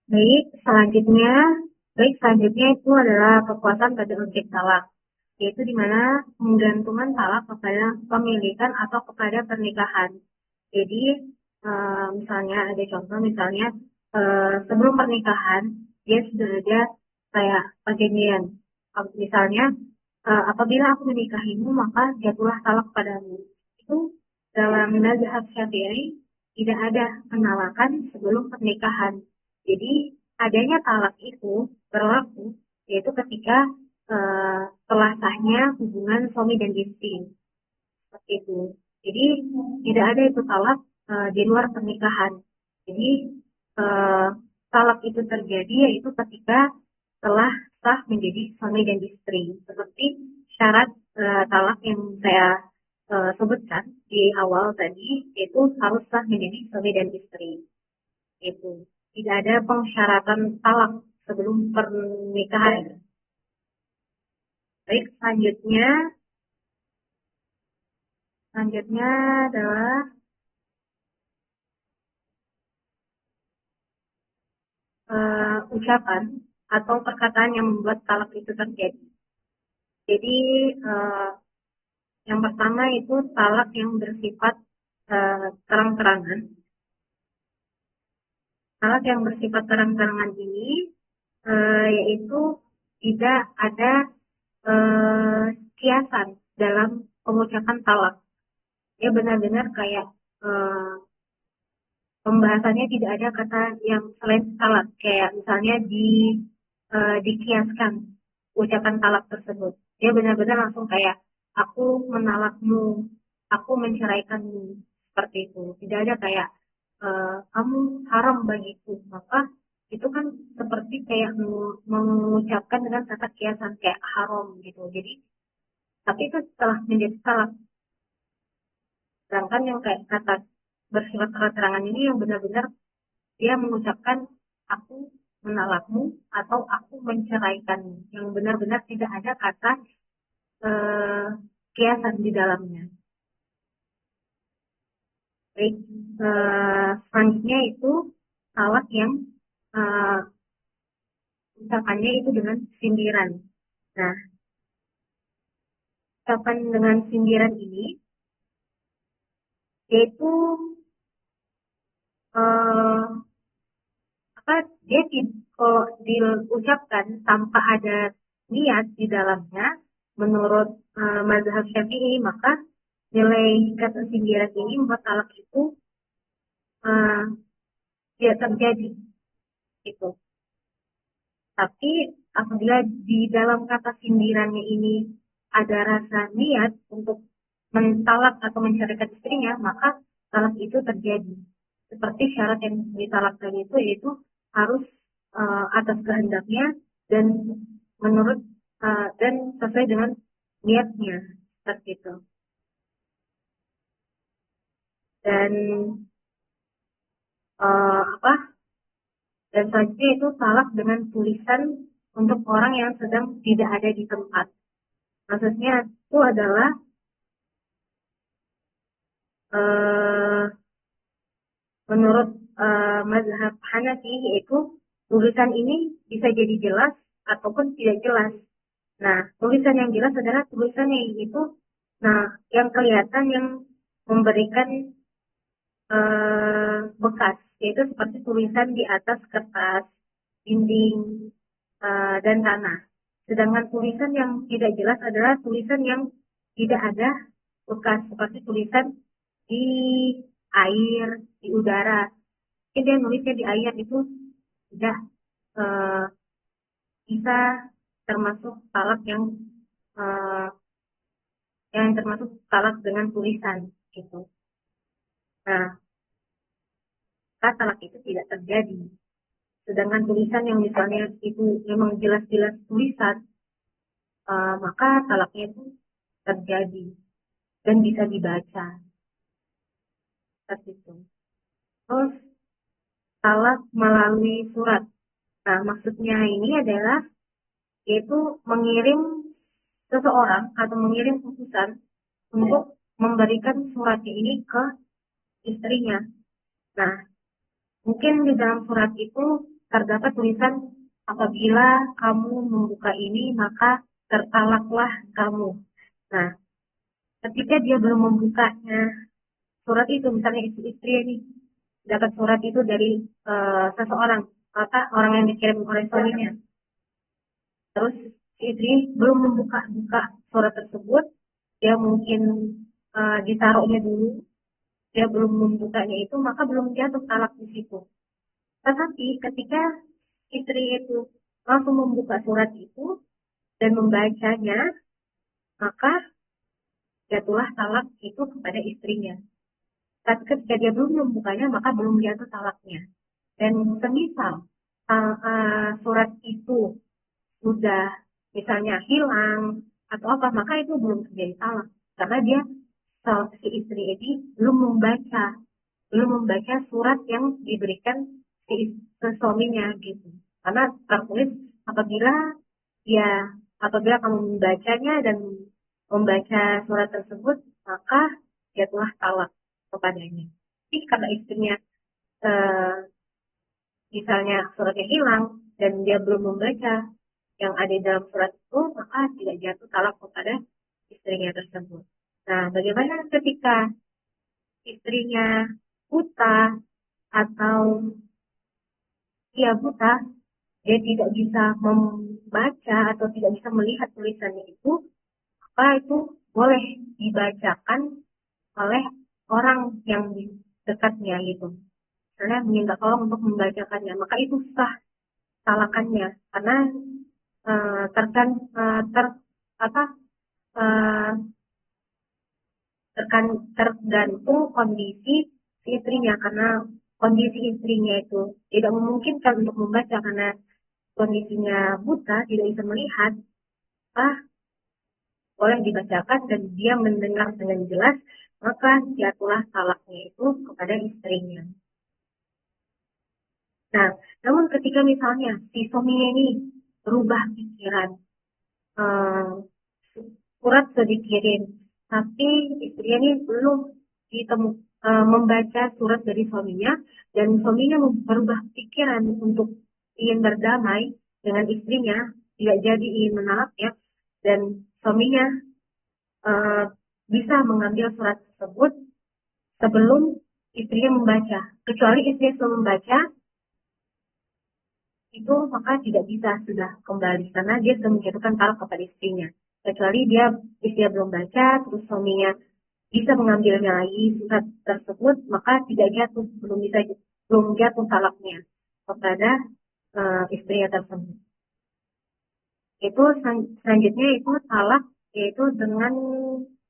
Baik, selanjutnya, selanjutnya itu adalah kekuasaan pada objek talak, yaitu di mana penggantungan talak kepada pemilikan atau kepada pernikahan. Jadi, misalnya ada contoh, misalnya sebelum pernikahan dia sudah ada kayak perjanjian. Misalnya, apabila aku menikahimu maka jatuhlah talak padamu. Itu dalam mazhab Syafi'i tidak ada penalakan sebelum pernikahan. Jadi adanya talak itu berlaku yaitu ketika telah sahnya hubungan suami dan istri seperti itu. Jadi tidak ada itu talak di luar pernikahan. Jadi eh, talak itu terjadi yaitu ketika telah sah menjadi suami dan istri. Seperti syarat talak yang saya sebutkan di awal tadi, yaitu harus sah menjadi suami dan istri. Itu tidak ada persyaratan talak sebelum pernikahan. Baik, selanjutnya adalah ucapan atau perkataan yang membuat talak itu terjadi. Jadi eh, yang pertama itu talak yang bersifat terang-terangan. Talak yang bersifat terang-terangan ini yaitu tidak ada eh, kiasan dalam pengucapan talak. Dia benar-benar kayak eh, pembahasannya tidak ada kata yang selain talak. Kayak misalnya dikiaskan ucapan talak tersebut. Dia benar-benar langsung kayak aku menalakmu, aku menceraikanmu seperti itu. Tidak ada kayak kamu haram bagiku. Maka itu kan seperti kayak mengucapkan dengan kata kiasan kayak haram gitu. Jadi tapi itu setelah menjadi talak. Sedangkan yang kayak kata bersifat terang-terangan ini yang benar-benar dia mengucapkan aku menalakmu atau aku menceraikanmu. Yang benar-benar tidak ada kata eh, kiasan di dalamnya. Baik, selanjutnya itu talak yang eh, ucapannya itu dengan sindiran. Nah, ucapan dengan sindiran ini yaitu eh, apa dia kalau diucapkan tanpa ada niat di dalamnya menurut mazhab Syafi'i maka nilai kata sindiran ini membuat talak itu eh, tidak terjadi gitu. Tapi apabila di dalam kata sindirannya ini ada rasa niat untuk mentalak atau menceraikan istrinya, maka talak itu terjadi. Seperti syarat yang ditalak tadi itu yaitu harus atas kehendaknya dan menurut dan sesuai dengan niatnya seperti itu. Dan apa? Dan selanjutnya itu talak dengan tulisan untuk orang yang sedang tidak ada di tempat. Maksudnya itu adalah eh, menurut mazhab Hanafi yaitu tulisan ini bisa jadi jelas ataupun tidak jelas. Nah, tulisan yang jelas adalah tulisan yang itu, nah yang kelihatan yang memberikan bekas, yaitu seperti tulisan di atas kertas, dinding, dan tanah. Sedangkan tulisan yang tidak jelas adalah tulisan yang tidak ada bekas, seperti tulisan di air, di udara. Jadi dia nulisnya di air itu tidak eh, bisa termasuk talak eh, yang termasuk talak dengan tulisan gitu. Nah, maka talak itu tidak terjadi. Sedangkan tulisan yang misalnya itu memang jelas-jelas tulisan, maka talaknya itu terjadi dan bisa dibaca seperti itu. Terus talak melalui surat. Nah, maksudnya ini adalah yaitu mengirim seseorang atau mengirim utusan untuk memberikan suratnya ini ke istrinya. Nah, mungkin di dalam surat itu terdapat tulisan apabila kamu membuka ini maka tertalaklah kamu. Nah, ketika dia belum membukanya surat itu, misalnya istri ini dapat surat itu dari seseorang, kata orang yang dikirim oleh suaminya. Terus si istri belum membuka surat tersebut, dia mungkin ditaruhnya dulu, dia belum membukanya itu, maka belum jatuh talak di situ. Tetapi ketika istri itu langsung membuka surat itu dan membacanya, maka jatuhlah talak itu kepada istrinya. Tapi ketika dia belum membukanya, maka belum jatuh talaknya. Dan semisal surat itu sudah misalnya hilang atau apa, maka itu belum terjadi talak. Karena dia si istri ini belum membaca surat yang diberikan si suaminya gitu. Karena tertulis apabila dia apabila kamu membacanya dan membaca surat tersebut, maka jatuhlah talak kepadanya. Tapi karena istrinya eh, misalnya suratnya hilang dan dia belum membaca yang ada di dalam surat itu, maka tidak jatuh talak kepada istrinya tersebut. Nah, bagaimana ketika istrinya buta atau dia buta, dia tidak bisa membaca atau tidak bisa melihat tulisannya itu, maka itu boleh dibacakan oleh orang yang di dekatnya gitu. Misalnya minta tolong untuk membacakannya, maka itu sah salakannya karena eh, terkan eh, ter apa eh, tergantung kondisi si istrinya karena kondisi istrinya itu tidak memungkinkan untuk membaca karena kondisinya buta tidak bisa melihat, ah boleh dibacakan dan dia mendengar dengan jelas, maka jatuhlah talaknya itu kepada istrinya. Nah, namun ketika misalnya si suaminya ini berubah pikiran, eh, surat sudah dikirim, tapi istrinya ini belum membaca surat dari suaminya, dan suaminya berubah pikiran untuk ingin berdamai dengan istrinya, tidak jadi ingin menolaknya, dan suaminya eh, bisa mengambil surat tersebut sebelum istrinya membaca. Kecuali istrinya sudah membaca, itu maka tidak bisa sudah kembali karena dia sudah menjatuhkan talak kepada istrinya. Kecuali istrinya belum baca, terus suaminya bisa mengambilnya lagi surat tersebut, maka tidak jatuh, belum jatuh talaknya kepada istrinya tersebut. Itu selanjutnya itu talak yaitu dengan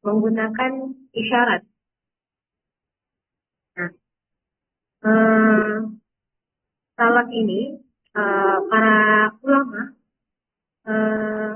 menggunakan isyarat. Nah, eh, talak ini para ulama eh,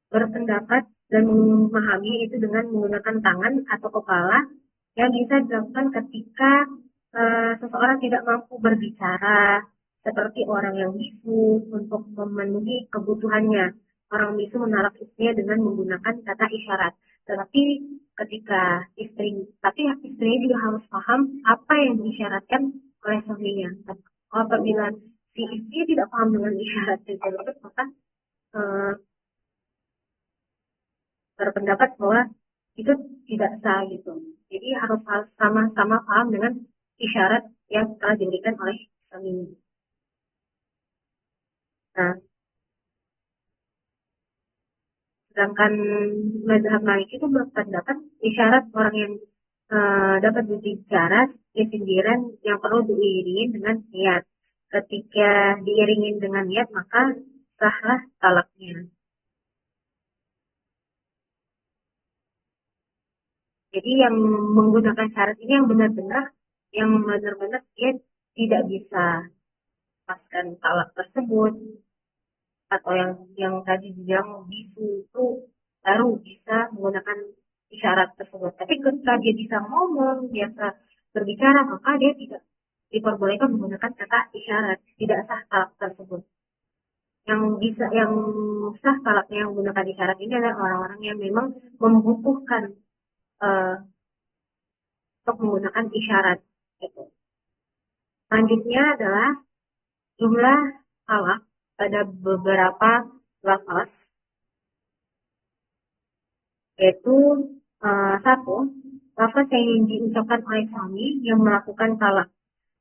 berpendapat dan memahami itu dengan menggunakan tangan atau kepala yang bisa dilakukan ketika seseorang tidak mampu berbicara, seperti orang yang bisu untuk memenuhi kebutuhannya. Orang bisu menolak istrinya dengan menggunakan kata isyarat. Tetapi tapi istrinya juga harus paham apa yang diisyaratkan oleh suaminya. Apabila si istri tidak paham dengan isyarat tersebut, maka eh, berpendapat bahwa itu tidak sah gitu. Jadi harus sama-sama paham dengan isyarat yang telah diberikan oleh suaminya. Nah, sedangkan mazhab Maliki itu berpendapat isyarat orang yang dapat berbicara di sindiran yang perlu diiringi dengan niat. Ketika diiringin dengan niat, maka sahlah talaknya. Jadi yang menggunakan syarat ini yang benar-benar dia tidak bisa lepaskan talak tersebut atau yang tadi dibilang bisu itu baru bisa menggunakan isyarat tersebut. Tapi ketika dia bisa ngomong, biasa berbicara, maka dia tidak diperbolehkan menggunakan kata isyarat, tidak sah talak tersebut. Yang sah talaknya yang menggunakan isyarat ini adalah orang-orang yang memang membutuhkan uh, untuk menggunakan isyarat. Gitu. Selanjutnya adalah jumlah talak pada beberapa lafaz, yaitu satu, lafaz yang diucapkan oleh suami yang melakukan talak.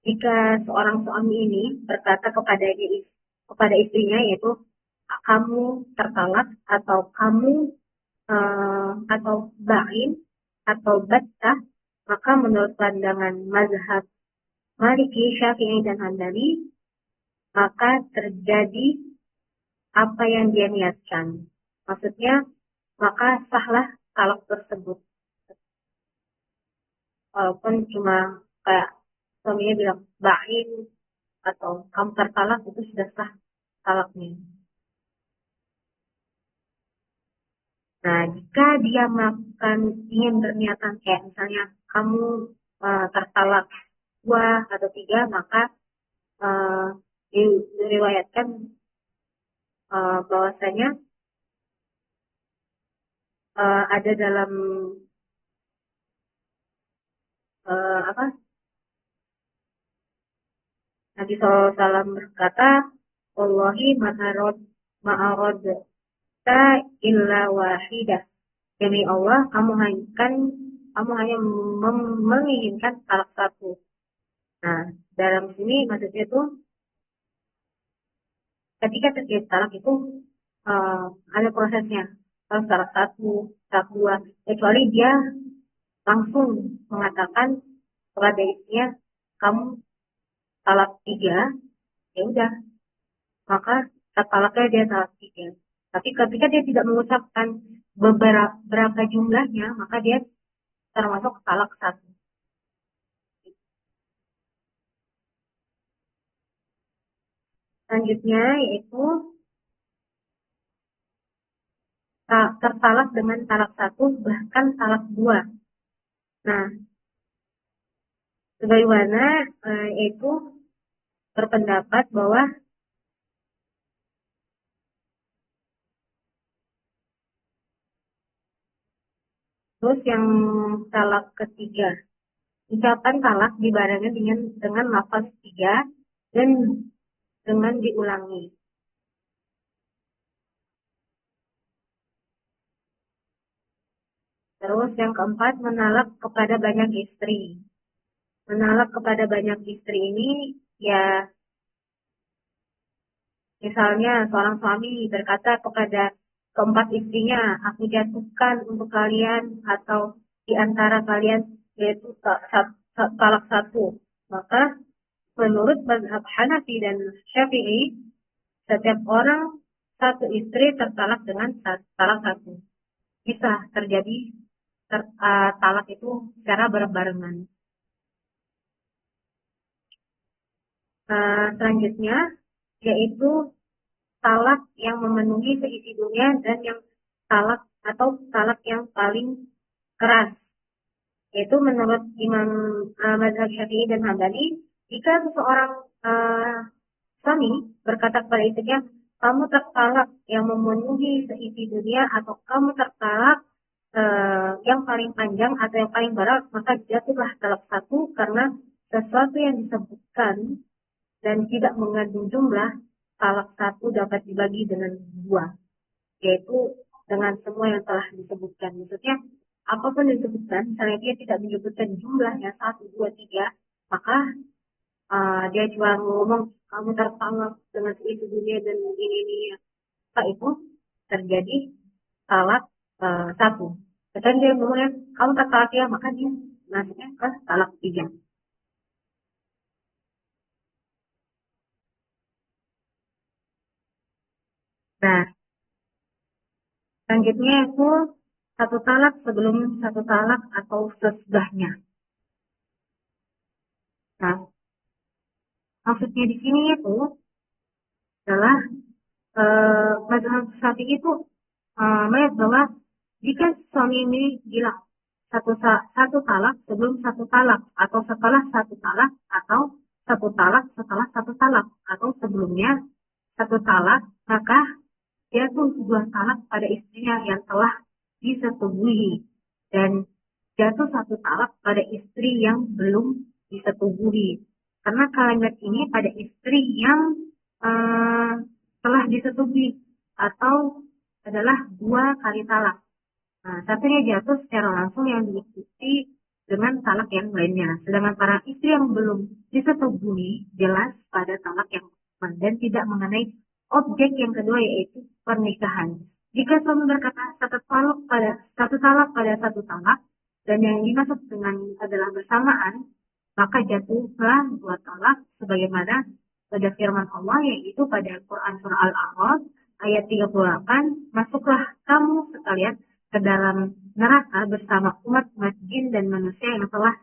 Jika seorang suami ini berkata kepada istrinya, yaitu kamu tertalak, atau kamu atau ba'in atau battah, maka menurut pandangan mazhab Maliki, Syafi'i, dan Hambali, maka terjadi apa yang dia niatkan. Maksudnya, maka sahlah talak tersebut. Walaupun cuma kayak suaminya bilang ba'in atau kamu tertalak, itu sudah sah talaknya. Nah, jika dia melakukan ingin berniatan kayak misalnya kamu tertalak 2 atau 3, maka uh, diriwayatkan bahwasanya ada dalam apa, Nabi SAW berkata, Wallahi ma'arod ta illa wahidah. Demi Allah, kamu hanya menginginkan talak satu. Nah, dalam sini maksudnya itu ketika terjadi talak itu ada prosesnya. Kalau talak satu, talak 2, kecuali dia langsung mengatakan kepada istrinya, kamu talak 3, ya udah, maka talaknya dia talak 3. Tapi ketika dia tidak mengucapkan berapa jumlahnya, maka dia termasuk talak 1. Selanjutnya yaitu tertalak dengan talak 1, bahkan talak 2. Nah, sebagaimana yaitu berpendapat bahwa terus yang talak ketiga, ucapan talak dibarengi dengan lafaz 3 dan dengan diulangi. Terus yang keempat, menalak kepada banyak istri. Menalak kepada banyak istri ini, ya misalnya seorang suami berkata kepada keempat istrinya, aku jatuhkan untuk kalian atau di antara kalian, yaitu talak 1. Maka menurut mazhab Hanafi dan Syafi'i, setiap orang satu istri tertalak dengan talak 1. Bisa terjadi talak itu secara berbarengan. Selanjutnya yaitu talak yang memenuhi seisi dunia dan yang talak yang paling keras. Yaitu menurut Imam Mazhab Syafi'i dan Hambali, jika seseorang suami berkata kepada istrinya, kamu tertalak yang memenuhi seisi dunia, atau kamu tertalak yang paling panjang atau yang paling berat, maka jatuhlah talak 1 karena sesuatu yang disebutkan dan tidak mengandung jumlah, talak 1 dapat dibagi dengan 2, yaitu dengan semua yang telah disebutkan. Maksudnya, apapun yang disebutkan, misalnya dia tidak menyebutkan jumlahnya 1, 2, 3, maka dia cuma ngomong, kamu tertalak dengan itu dunia dan ini. Maka itu terjadi talak 1. Dan dia ngomongnya, kamu tertalak ya, maka dia masuknya ke talak 3. Nah, selanjutnya itu satu talak sebelum satu talak atau sesudahnya. Nah, maksudnya di sini itu adalah mazhab Syafi'i itu melihat bahwa jika suami ini bilang satu talak sebelum satu talak, atau setelah satu talak, atau satu talak setelah satu talak, atau sebelumnya satu talak, maka dia tuh 2 talak pada istrinya yang telah disetujui, dan jatuh 1 talak pada istri yang belum disetujui. Karena kalimat ini pada istri yang telah disetujui atau adalah 2 kali talak. Nah, satunya jatuh secara langsung yang diikuti dengan talak yang lainnya. Sedangkan para istri yang belum disetujui jelas pada talak yang pertama dan tidak mengenai objek yang kedua yaitu pernikahan. Jika suami berkata satu talak pada satu talak dan yang dimaksud dengan adalah bersamaan, maka jatuhlah 2 talak sebagaimana pada firman Allah yaitu pada Quran surah Al-A'raf ayat 38, masuklah kamu sekalian ke dalam neraka bersama umat-umat jin dan manusia yang telah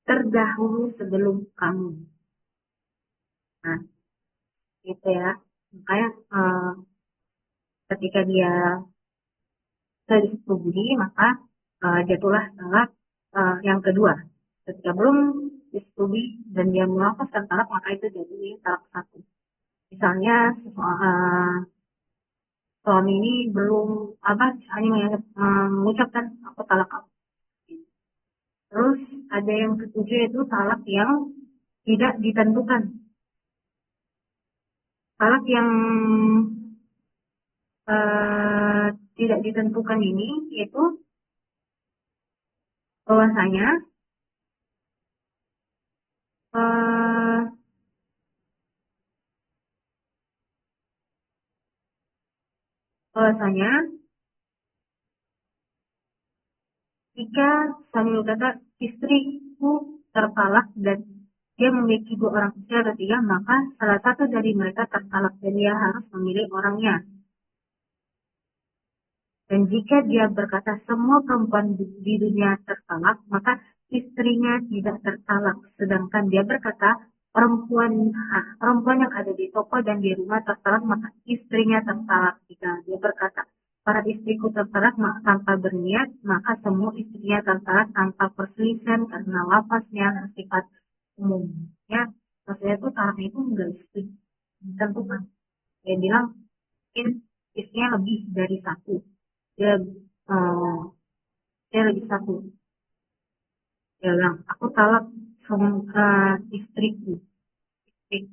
terdahulu sebelum kamu. Nah, gitu ya. Makanya ketika dia disetujui, maka jatuhlah talak yang kedua. Ketika belum disetujui dan dia melafazkan talak, maka itu jadi talak 1. Misalnya suami ini belum hanya mengucapkan aku talak kamu. Terus ada yang ketujuh yaitu talak yang tidak ditentukan. Talak yang tidak ditentukan ini yaitu bahwasanya jika suami berkata istriku tertalak dan dia memiliki 2 orang istri atau 3, maka salah satu dari mereka tertalak dan dia harus memilih orangnya. Dan jika dia berkata semua perempuan di dunia tertalak, maka istrinya tidak tertalak. Sedangkan dia berkata perempuan yang ada di toko dan di rumah tertalak, maka istrinya tertalak. Jika dia berkata para istriku tertalak tanpa berniat, maka semua istrinya tertalak tanpa perselisihan karena lafaznya bersifat umum. Ya, maksudnya itu talaknya itu enggak ditentukan. Dia bilang mungkin istrinya lebih dari 1. Dia, dia lebih 1. Dia bilang, aku talak istriku.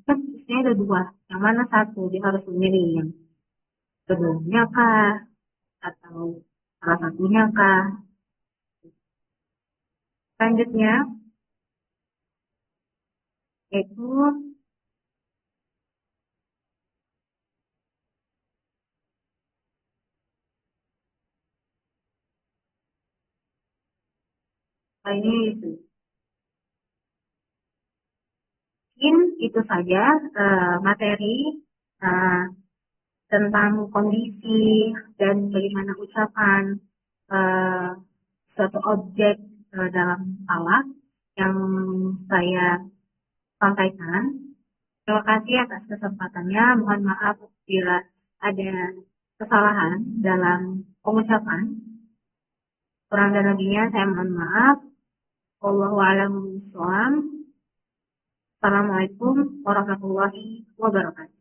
Kan istrinya ada 2. Yang mana 1? Dia harus memilih yang keduanya kah? Atau salah satunya kah? Selanjutnya, yaitu ini itu. Mungkin itu saja materi tentang kondisi dan bagaimana ucapan suatu objek dalam talak yang saya sampaikan. Terima kasih atas kesempatannya. Mohon maaf bila ada kesalahan dalam pengucapan. Kurang dan lebihnya saya mohon maaf. Wallahu a'lam bishawab. Assalamualaikum warahmatullahi wabarakatuh.